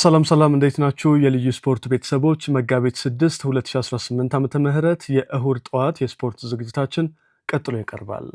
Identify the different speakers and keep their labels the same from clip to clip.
Speaker 1: ሰላም እንዴት ናችሁ? የልዩ ስፖርት ቤተሰቦች መጋቢት 6 2018 ዓመተ ምህረት የእሁድ ጠዋት የስፖርት ዝግጅታችን ቀጥሎ ይቀርባል።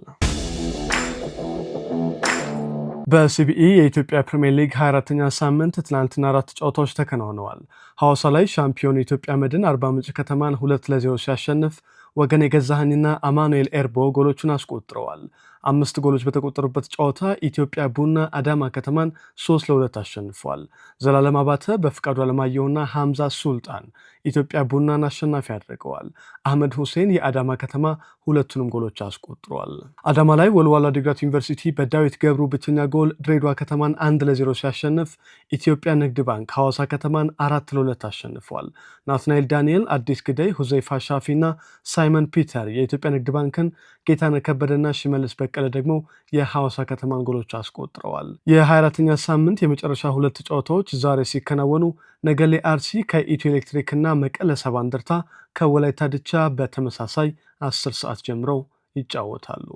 Speaker 1: በሲቢኢ የኢትዮጵያ ፕሪሚየር ሊግ 24ኛ ሳምንት ትናንትና 4 ጨዋታዎች ተከናውነዋል። ሐዋሳ ላይ ሻምፒዮን የኢትዮጵያ መድን አርባ ምንጭ ከተማን 2-0 ሲያሸንፍ ወገን የገዛኸኝና አማኑኤል ኤርቦ ጎሎቹን አስቆጥረዋል። 5 ጎሎች በተቆጠሩበት ጨዋታ ኢትዮጵያ ቡና አዳማ ከተማን 3-2 አሸንፏል። ዘላለም አባተ በፍቃዱ አለማየሁና ሐምዛ ሱልጣን ኢትዮጵያ ቡናን አሸናፊ አድርገዋል። አህመድ ሁሴን የአዳማ ከተማ ሁለቱንም ጎሎች አስቆጥሯል። አዳማ ላይ ወልዋሎ ዓዲግራት ዩኒቨርሲቲ በዳዊት ገብሩ ብቸኛ ጎል ድሬዳዋ ከተማን 1-0 ሲያሸንፍ ኢትዮጵያ ንግድ ባንክ ሐዋሳ ከተማን 4-2 አሸንፏል። ናትናኤል ዳንኤል፣ አዲስ ግዳይ፣ ሁዘይፋ ሻፊና ሳይመን ፒተር የኢትዮጵያ ንግድ ባንክን፣ ጌታነህ ከበደና ሽመልስ በቀለ ደግሞ የሐዋሳ ከተማን ጎሎች አስቆጥረዋል። የ24ኛ ሳምንት የመጨረሻ ሁለት ጨዋታዎች ዛሬ ሲከናወኑ ነገሌ አርሲ ከኢትዮ ኤሌክትሪክና መቀለ ሰባ እንደርታ ከወላይታ ድቻ በተመሳሳይ 10 ሰዓት ጀምረው ይጫወታሉ።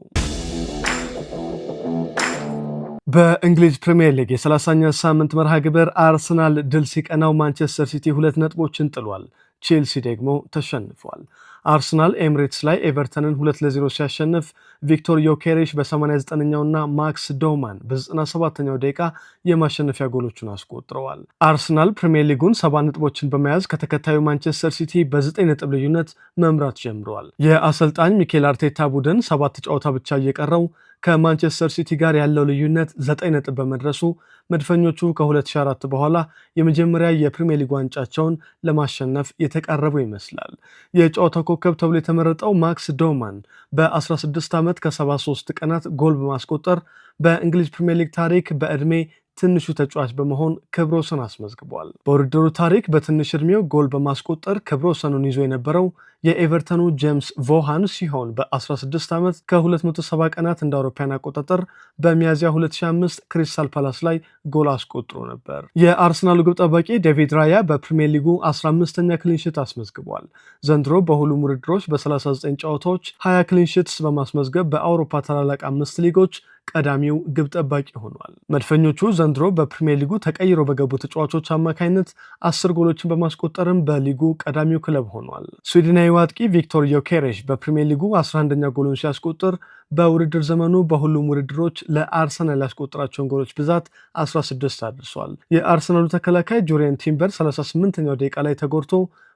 Speaker 1: በእንግሊዝ ፕሪሚየር ሊግ የ30ኛ ሳምንት መርሃ ግብር አርሰናል ድል ሲቀናው ማንቸስተር ሲቲ 2 ነጥቦችን ጥሏል። ቼልሲ ደግሞ ተሸንፏል። አርሰናል ኤምሬትስ ላይ ኤቨርተንን 2-0 ሲያሸንፍ ቪክቶር ዮኬሬሽ በ89ኛውና ማክስ ዶማን በ97ኛው ደቂቃ የማሸነፊያ ጎሎቹን አስቆጥረዋል። አርሰናል ፕሪሚየር ሊጉን 7 ነጥቦችን በመያዝ ከተከታዩ ማንቸስተር ሲቲ በ9 ነጥብ ልዩነት መምራት ጀምረዋል። የአሰልጣኝ ሚኬል አርቴታ ቡድን 7 ጨዋታ ብቻ እየቀረው ከማንቸስተር ሲቲ ጋር ያለው ልዩነት 9 ነጥብ በመድረሱ መድፈኞቹ ከ2004 በኋላ የመጀመሪያ የፕሪሚየር ሊግ ዋንጫቸውን ለማሸነፍ የተቃረቡ ይመስላል። የጨዋታው ኮከብ ተብሎ የተመረጠው ማክስ ዶማን በ16 ዓመት ከ73 ቀናት ጎል በማስቆጠር በእንግሊዝ ፕሪሚየር ሊግ ታሪክ በዕድሜ ትንሹ ተጫዋች በመሆን ክብረ ወሰን አስመዝግቧል። በውድድሩ ታሪክ በትንሽ ዕድሜው ጎል በማስቆጠር ክብረ ወሰኑን ይዞ የነበረው የኤቨርተኑ ጄምስ ቮሃን ሲሆን በ16 ዓመት ከ270 ቀናት እንደ አውሮፓውያን አቆጣጠር በሚያዝያ 2005 ክሪስታል ፓላስ ላይ ጎል አስቆጥሮ ነበር። የአርሰናሉ ግብ ጠባቂ ዴቪድ ራያ በፕሪሚየር ሊጉ 15ኛ ክሊንሺት አስመዝግቧል። ዘንድሮ በሁሉም ውድድሮች በ39 ጨዋታዎች 20 ክሊንሺትስ በማስመዝገብ በአውሮፓ ታላላቅ 5 ሊጎች ቀዳሚው ግብ ጠባቂ ሆኗል። መድፈኞቹ ዘንድሮ በፕሪሚየር ሊጉ ተቀይሮ በገቡ ተጫዋቾች አማካኝነት 10 ጎሎችን በማስቆጠርም በሊጉ ቀዳሚው ክለብ ሆኗል። ስዊድናዊ አጥቂ ቪክቶር ዮኬሬሽ በፕሪሚየር ሊጉ 11ኛ ጎሉን ሲያስቆጥር በውድድር ዘመኑ በሁሉም ውድድሮች ለአርሰናል ያስቆጠራቸውን ጎሎች ብዛት 16 አድርሷል። የአርሰናሉ ተከላካይ ጁሪየን ቲምበር 38ኛው ደቂቃ ላይ ተጎድቶ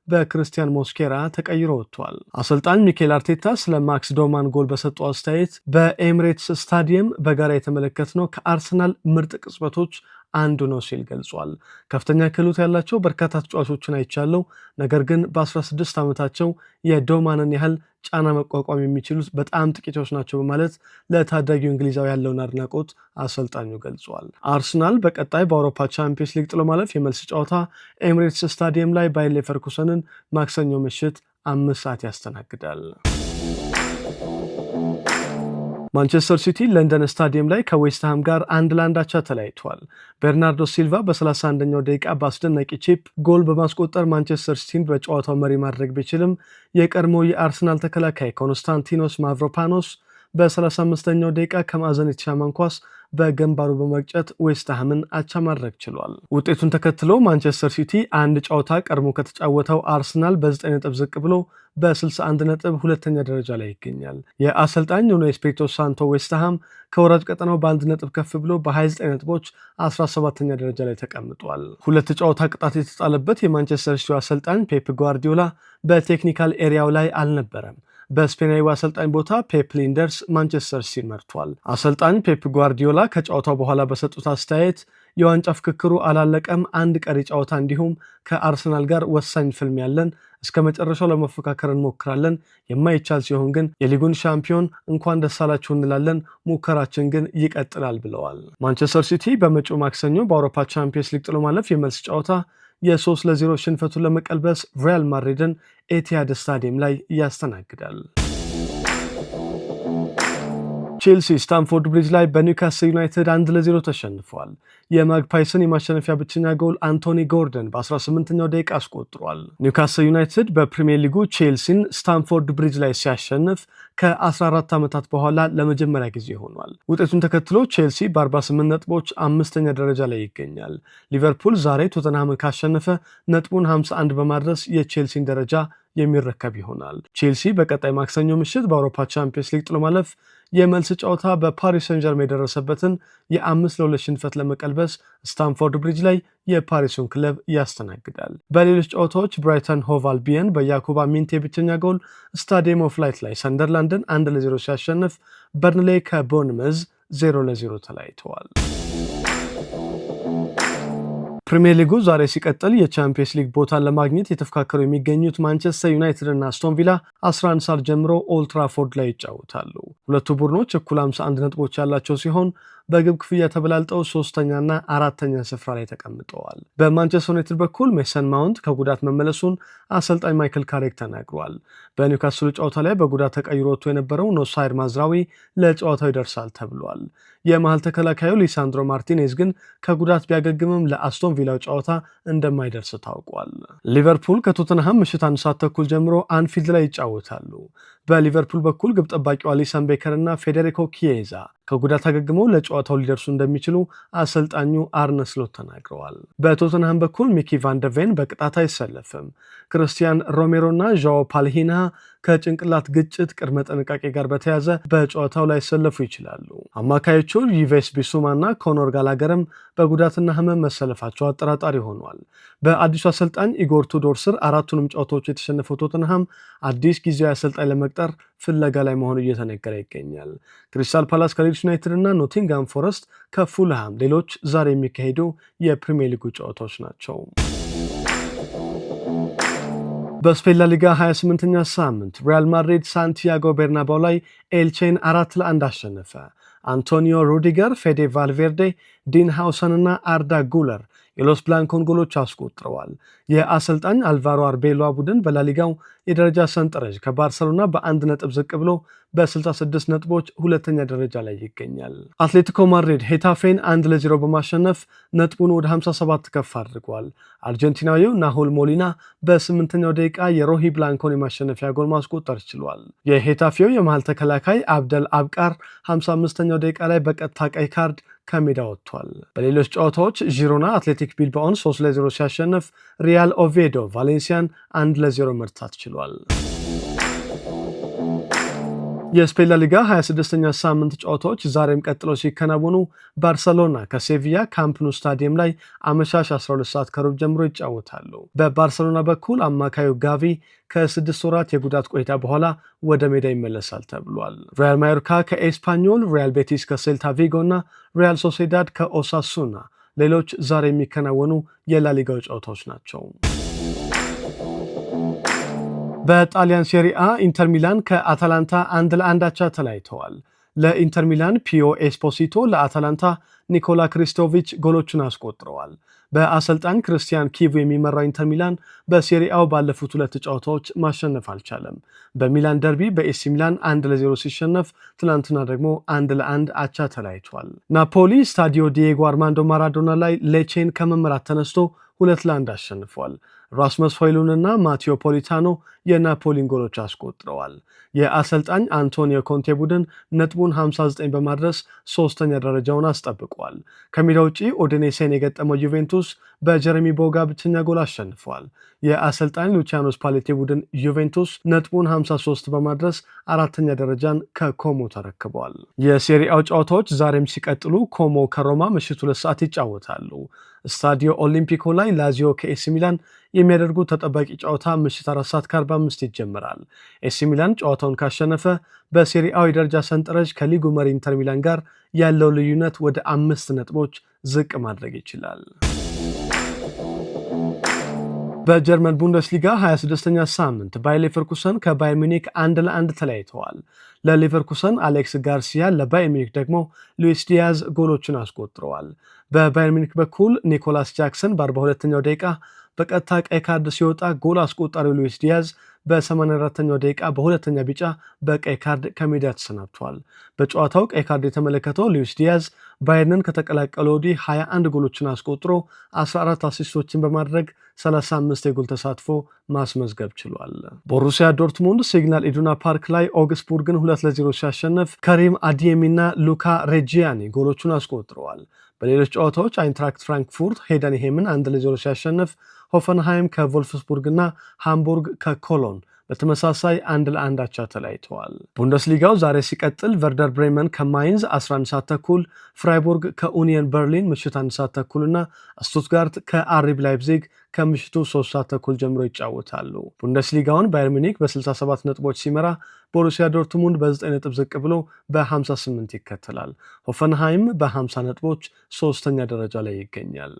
Speaker 1: በክርስቲያን ሞስኬራ ተቀይሮ ወጥቷል። አሰልጣኝ ሚኬል አርቴታ ስለ ማክስ ዶማን ጎል በሰጠው አስተያየት በኤምሬትስ ስታዲየም በጋራ የተመለከትነው ከአርሰናል ምርጥ ቅጽበቶች አንዱ ነው ሲል ገልጿል። ከፍተኛ ክህሎት ያላቸው በርካታ ተጫዋቾችን አይቻለው፣ ነገር ግን በ16 ዓመታቸው የዶማንን ያህል ጫና መቋቋም የሚችሉት በጣም ጥቂቶች ናቸው በማለት ለታዳጊው እንግሊዛዊ ያለውን አድናቆት አሰልጣኙ ገልጿል። አርሰናል በቀጣይ በአውሮፓ ቻምፒየንስ ሊግ ጥሎ ማለፍ የመልስ ጨዋታ ኤምሬትስ ስታዲየም ላይ ባየር ሌቨርኩሰንን ማክሰኞ ምሽት 5 ሰዓት ያስተናግዳል። ማንቸስተር ሲቲ ለንደን ስታዲየም ላይ ከዌስትሃም ጋር 1-1 አቻ ተለያይቷል። ቤርናርዶ ሲልቫ በ31ኛው ደቂቃ በአስደናቂ ቺፕ ጎል በማስቆጠር ማንቸስተር ሲቲን በጨዋታው መሪ ማድረግ ቢችልም የቀድሞው የአርሰናል ተከላካይ ኮንስታንቲኖስ ማቭሮፓኖስ በ35ኛው ደቂቃ ከማዕዘን የተሻማን ኳስ በግንባሩ በመግጨት ዌስትሃምን አቻ ማድረግ ችሏል። ውጤቱን ተከትሎ ማንቸስተር ሲቲ አንድ ጨዋታ ቀድሞ ከተጫወተው አርሰናል በ9 ነጥብ ዝቅ ብሎ በ61 ነጥብ ሁለተኛ ደረጃ ላይ ይገኛል። የአሰልጣኝ ኑኖ ኤስፒሪቶ ሳንቶ ዌስትሃም ከወራጅ ቀጠናው በ1 ነጥብ ከፍ ብሎ በ29 ነጥቦች 17ኛ ደረጃ ላይ ተቀምጧል። 2 ጨዋታ ቅጣት የተጣለበት የማንቸስተር ሲቲ አሰልጣኝ ፔፕ ጓርዲዮላ በቴክኒካል ኤሪያው ላይ አልነበረም። በስፔናዊ አሰልጣኝ ቦታ ፔፕ ሊንደርስ ማንቸስተር ሲቲ መርቷል። አሰልጣኝ ፔፕ ጓርዲዮላ ከጨዋታው በኋላ በሰጡት አስተያየት የዋንጫ ፍክክሩ አላለቀም፣ አንድ ቀሪ ጨዋታ እንዲሁም ከአርሰናል ጋር ወሳኝ ፍልም ያለን፣ እስከ መጨረሻው ለመፎካከር እንሞክራለን፣ የማይቻል ሲሆን ግን የሊጉን ሻምፒዮን እንኳን ደስ አላችሁ እንላለን፣ ሙከራችን ግን ይቀጥላል ብለዋል። ማንቸስተር ሲቲ በመጪው ማክሰኞ በአውሮፓ ቻምፒየንስ ሊግ ጥሎ ማለፍ የመልስ ጨዋታ የ3-0 ሽንፈቱን ለመቀልበስ ሪያል ማድሪድን ኤቲሃድ ስታዲየም ላይ ያስተናግዳል። ቼልሲ ስታንፎርድ ብሪጅ ላይ በኒውካስል ዩናይትድ 1-0 ተሸንፏል። የማግፓይስን የማሸነፊያ ብቸኛ ጎል አንቶኒ ጎርደን በ18ኛው ደቂቃ አስቆጥሯል። ኒውካስል ዩናይትድ በፕሪሚየር ሊጉ ቼልሲን ስታንፎርድ ብሪጅ ላይ ሲያሸንፍ ከ14 ዓመታት በኋላ ለመጀመሪያ ጊዜ ሆኗል። ውጤቱን ተከትሎ ቼልሲ በ48 ነጥቦች አምስተኛ ደረጃ ላይ ይገኛል። ሊቨርፑል ዛሬ ቶተንሃምን ካሸነፈ ነጥቡን 51 በማድረስ የቼልሲን ደረጃ የሚረከብ ይሆናል። ቼልሲ በቀጣይ ማክሰኞ ምሽት በአውሮፓ ቻምፒየንስ ሊግ ጥሎ ማለፍ የመልስ ጨዋታ በፓሪስ ሰን ጀርሜን የደረሰበትን የ5-2 ሽንፈት ለመቀልበስ ስታንፎርድ ብሪጅ ላይ የፓሪሱን ክለብ ያስተናግዳል። በሌሎች ጨዋታዎች ብራይተን ሆቭ አልቢየን በያኩባ ሚንቴ ብቸኛ ጎል ስታዲየም ኦፍ ላይት ላይ ሰንደርላንድን 1-0 ሲያሸንፍ፣ በርንሌይ ከቦርንመዝ 0-0 ተለያይተዋል። ፕሪሚየር ሊጉ ዛሬ ሲቀጥል የቻምፒየንስ ሊግ ቦታን ለማግኘት የተፎካከሩ የሚገኙት ማንቸስተር ዩናይትድ እና አስቶን ቪላ 11 ሰዓት ጀምሮ ኦልድ ትራፎርድ ላይ ይጫወታሉ። ሁለቱ ቡድኖች እኩል 51 ነጥቦች ያላቸው ሲሆን በግብ ክፍያ ተበላልጠው ሶስተኛና አራተኛ ስፍራ ላይ ተቀምጠዋል። በማንቸስተር ዩናይትድ በኩል ሜሰን ማውንት ከጉዳት መመለሱን አሰልጣኝ ማይክል ካሬክ ተናግሯል። በኒውካስሉ ጨዋታ ላይ በጉዳት ተቀይሮ ወጥቶ የነበረው ኖሳይር ማዝራዊ ለጨዋታው ይደርሳል ተብሏል። የመሃል ተከላካዩ ሊሳንድሮ ማርቲኔዝ ግን ከጉዳት ቢያገግምም ለአስቶን ቪላው ጨዋታ እንደማይደርስ ታውቋል። ሊቨርፑል ከቶተንሃም ምሽት 1 ሰዓት ተኩል ጀምሮ አንፊልድ ላይ ይጫወታሉ። በሊቨርፑል በኩል ግብ ጠባቂው አሊሰን ቤከር እና ፌዴሪኮ ኪዬዛ ከጉዳት አገግመው ለጨዋታው ሊደርሱ እንደሚችሉ አሰልጣኙ አርነ ስሎት ተናግረዋል። በቶተንሃም በኩል ሚኪ ቫንደርቬን በቅጣት አይሰለፍም። ክርስቲያን ሮሜሮ እና ዣኦ ፓልሂና ከጭንቅላት ግጭት ቅድመ ጥንቃቄ ጋር በተያያዘ በጨዋታው ላይ ሰለፉ ይችላሉ። አማካዮቹ ዩቬስ ቢሱማ እና ኮኖር ጋላገርም በጉዳትና ህመም መሰለፋቸው አጠራጣሪ ሆኗል። በአዲሱ አሰልጣኝ ኢጎር ቱዶር ስር አራቱንም ጨዋታዎች የተሸነፈው ቶተንሃም አዲስ ጊዜያዊ አሰልጣኝ ለመቅጠር ፍለጋ ላይ መሆኑ እየተነገረ ይገኛል። ክሪስታል ፓላስ ከሊድስ ዩናይትድ እና ኖቲንጋም ፎረስት ከፉልሃም ሌሎች ዛሬ የሚካሄዱ የፕሪሚየር ሊጉ ጨዋታዎች ናቸው። በስፔን ላሊጋ 28ኛ ሳምንት ሪያል ማድሪድ ሳንቲያጎ ቤርናባው ላይ ኤልቼን 4-1 አሸነፈ። አንቶኒዮ ሩዲገር፣ ፌዴ ቫልቬርዴ፣ ዲን ሃውሰን እና አርዳ ጉለር የሎስ ብላንኮን ጎሎች አስቆጥረዋል። የአሰልጣኝ አልቫሮ አርቤሎዋ ቡድን በላሊጋው የደረጃ ሰንጠረዥ ከባርሰሎና በ1 ነጥብ ዝቅ ብሎ በ66 ነጥቦች ሁለተኛ ደረጃ ላይ ይገኛል። አትሌቲኮ ማድሪድ ሄታፌን 1-0 በማሸነፍ ነጥቡን ወደ 57 ከፍ አድርጓል። አርጀንቲናዊው ናሆል ሞሊና በ8ኛው ደቂቃ የሮሂ ብላንኮን የማሸነፊያ ጎል ማስቆጠር ችሏል። የሄታፌው የመሃል ተከላካይ አብደል አብቃር 55ኛው ደቂቃ ላይ በቀጥታ ቀይ ካርድ ከሜዳ ወጥቷል። በሌሎች ጨዋታዎች ዢሮና አትሌቲክ ቢልባኦን 3-0 ሲያሸንፍ፣ ሪያል ኦቬዶ ቫሌንሲያን 1-0 መርታት ችሏል። የስፔን ላሊጋ 26ኛ ሳምንት ጨዋታዎች ዛሬም ቀጥለው ሲከናወኑ ባርሰሎና ከሴቪያ ካምፕ ኑ ስታዲየም ላይ አመሻሽ 12 ሰዓት ከሩብ ጀምሮ ይጫወታሉ። በባርሰሎና በኩል አማካዩ ጋቪ ከ6 ወራት የጉዳት ቆይታ በኋላ ወደ ሜዳ ይመለሳል ተብሏል። ሪያል ማዮርካ ከኤስፓኞል፣ ሪያል ቤቲስ ከሴልታ ቪጎ እና ሪያል ሶሴዳድ ከኦሳሱና ሌሎች ዛሬ የሚከናወኑ የላሊጋው ጨዋታዎች ናቸው። በጣሊያን ሴሪአ ኢንተር ሚላን ከአታላንታ 1-1 አቻ ተለያይተዋል። ለኢንተር ሚላን ፒዮ ኤስፖሲቶ፣ ለአታላንታ ኒኮላ ክሪስቶቪች ጎሎቹን አስቆጥረዋል። በአሰልጣኝ ክርስቲያን ኪቭ የሚመራው ኢንተር ሚላን በሴሪአው ባለፉት 2 ጨዋታዎች ማሸነፍ አልቻለም። በሚላን ደርቢ በኤሲ ሚላን 1-0 ሲሸነፍ፣ ትናንትና ደግሞ 1-1 አቻ ተለያይቷል። ናፖሊ ስታዲዮ ዲየጎ አርማንዶ ማራዶና ላይ ሌቼን ከመመራት ተነስቶ 2-1 አሸንፏል። ራስመስ ሆይሉንድ እና ማቴዮ ፖሊታኖ የናፖሊን ጎሎች አስቆጥረዋል። የአሰልጣኝ አንቶኒዮ ኮንቴ ቡድን ነጥቡን 59 በማድረስ 3ኛ ደረጃውን አስጠብቋል። ከሜዳ ውጪ ኦዲኔሴን የገጠመው ዩቬንቱስ በጀረሚ ቦጋ ብቸኛ ጎል አሸንፏል። የአሰልጣኝ ሉቺያኖ ስፓሌቲ ቡድን ዩቬንቱስ ነጥቡን 53 በማድረስ 4ኛ ደረጃን ከኮሞ ተረክቧል። የሴሪአው ጨዋታዎች ዛሬም ሲቀጥሉ ኮሞ ከሮማ ምሽት 2 ሰዓት ይጫወታሉ። ስታዲዮ ኦሊምፒኮ ላይ ላዚዮ ከኤሲ ሚላን የሚያደርጉት ተጠባቂ ጨዋታ ምሽት 4:45 ይጀምራል። ኤሲ ሚላን ጨዋታውን ካሸነፈ በሴሪአው የደረጃ ሰንጠረዥ ከሊጉ መሪ ኢንተር ሚላን ጋር ያለው ልዩነት ወደ 5 ነጥቦች ዝቅ ማድረግ ይችላል። በጀርመን ቡንደስሊጋ 26ኛ ሳምንት ባየር ሌቨርኩሰን ከባየር ሚኒክ 1-1 ተለያይተዋል። ለሌቨርኩሰን አሌክስ ጋርሲያ፣ ለባየር ሚኒክ ደግሞ ሉዊስ ዲያዝ ጎሎችን አስቆጥረዋል። በባየር ሚኒክ በኩል ኒኮላስ ጃክሰን በ42ኛው ደቂቃ፣ በቀጥታ ቀይ ካርድ ሲወጣ ጎል አስቆጣሪው ሉዊስ ዲያዝ በ84ኛው ደቂቃ በሁለተኛ ቢጫ በቀይ ካርድ ከሜዳ ተሰናብቷል። በጨዋታው ቀይ ካርድ የተመለከተው ሉዊስ ዲያዝ ባየርንን ከተቀላቀለ ወዲህ 21 ጎሎችን አስቆጥሮ 14 አሲስቶችን በማድረግ 35 የጎል ተሳትፎ ማስመዝገብ ችሏል። ቦሩሲያ ዶርትሙንድ ሲግናል ኢዱና ፓርክ ላይ ኦግስቡርግን 2-0 ሲያሸንፍ ከሪም አዲየሚና ሉካ ሬጂያኒ ጎሎቹን አስቆጥረዋል። በሌሎች ጨዋታዎች አይንትራክት ፍራንክፉርት ሄደንሄምን 1-0 ሲያሸንፍ ሆፈንሃይም ከቮልፍስቡርግ እና ሃምቡርግ ከኮሎን በተመሳሳይ 1-1 አቻ ተለያይተዋል። ቡንደስሊጋው ዛሬ ሲቀጥል ቨርደር ብሬመን ከማይንዝ 11 ሰዓት ተኩል፣ ፍራይቡርግ ከኡኒየን በርሊን ምሽት 1 ሰዓት ተኩል እና ስቱትጋርት ከአርቢ ላይፕዚግ ከምሽቱ 3 ሰዓት ተኩል ጀምሮ ይጫወታሉ። ቡንደስሊጋውን ባየር ሚኒክ በ67 ነጥቦች ሲመራ ቦሩሲያ ዶርትሙንድ በ9 ነጥብ ዝቅ ብሎ በ58 ይከተላል። ሆፈንሃይም በ50 ነጥቦች 3ኛ ደረጃ ላይ ይገኛል።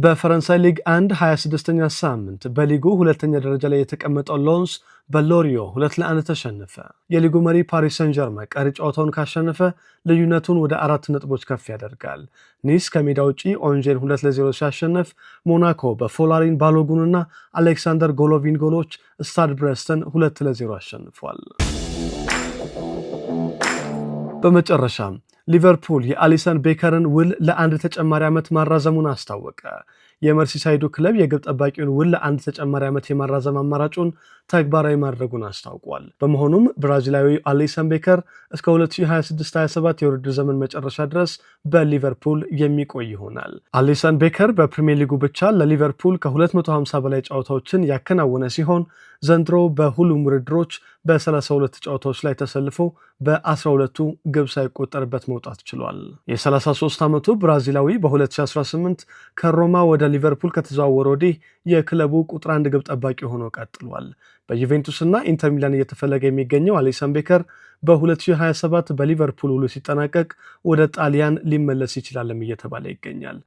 Speaker 1: በፈረንሳይ ሊግ 1 26ኛ ሳምንት በሊጉ ሁለተኛ ደረጃ ላይ የተቀመጠው ሎንስ በሎሪዮ 2-1 ተሸነፈ። የሊጉ መሪ ፓሪስ ሰን ዠርመን ቀሪ ጨዋታውን ካሸነፈ ልዩነቱን ወደ 4 ነጥቦች ከፍ ያደርጋል። ኒስ ከሜዳ ውጪ ኦንጄን 2-0 ሲያሸንፍ፣ ሞናኮ በፎላሪን ባሎጉንና አሌክሳንደር ጎሎቪን ጎሎች ስታድ ብሬስትን 2-0 አሸንፏል። በመጨረሻም ሊቨርፑል የአሊሰን ቤከርን ውል ለአንድ ተጨማሪ ዓመት ማራዘሙን አስታወቀ። የመርሲሳይዱ ክለብ የግብ ጠባቂውን ውል ለአንድ ተጨማሪ ዓመት የማራዘም አማራጩን ተግባራዊ ማድረጉን አስታውቋል። በመሆኑም ብራዚላዊ አሊሰን ቤከር እስከ 2026-27 የውድድር ዘመን መጨረሻ ድረስ በሊቨርፑል የሚቆይ ይሆናል። አሊሰን ቤከር በፕሪሚየር ሊጉ ብቻ ለሊቨርፑል ከ250 በላይ ጨዋታዎችን ያከናወነ ሲሆን ዘንድሮ በሁሉም ውድድሮች በ32 ጨዋታዎች ላይ ተሰልፎ በ12ቱ ግብ ሳይቆጠርበት መውጣት ችሏል። የ33 ዓመቱ ብራዚላዊ በ2018 ከሮማ ወደ ሊቨርፑል ከተዘዋወረ ወዲህ የክለቡ ቁጥር 1 ግብ ጠባቂ ሆኖ ቀጥሏል። በዩቬንቱስ እና ኢንተር ሚላን እየተፈለገ የሚገኘው አሊሰን ቤከር በ2027 በሊቨርፑል ውሉ ሲጠናቀቅ ወደ ጣሊያን ሊመለስ ይችላልም እየተባለ ይገኛል።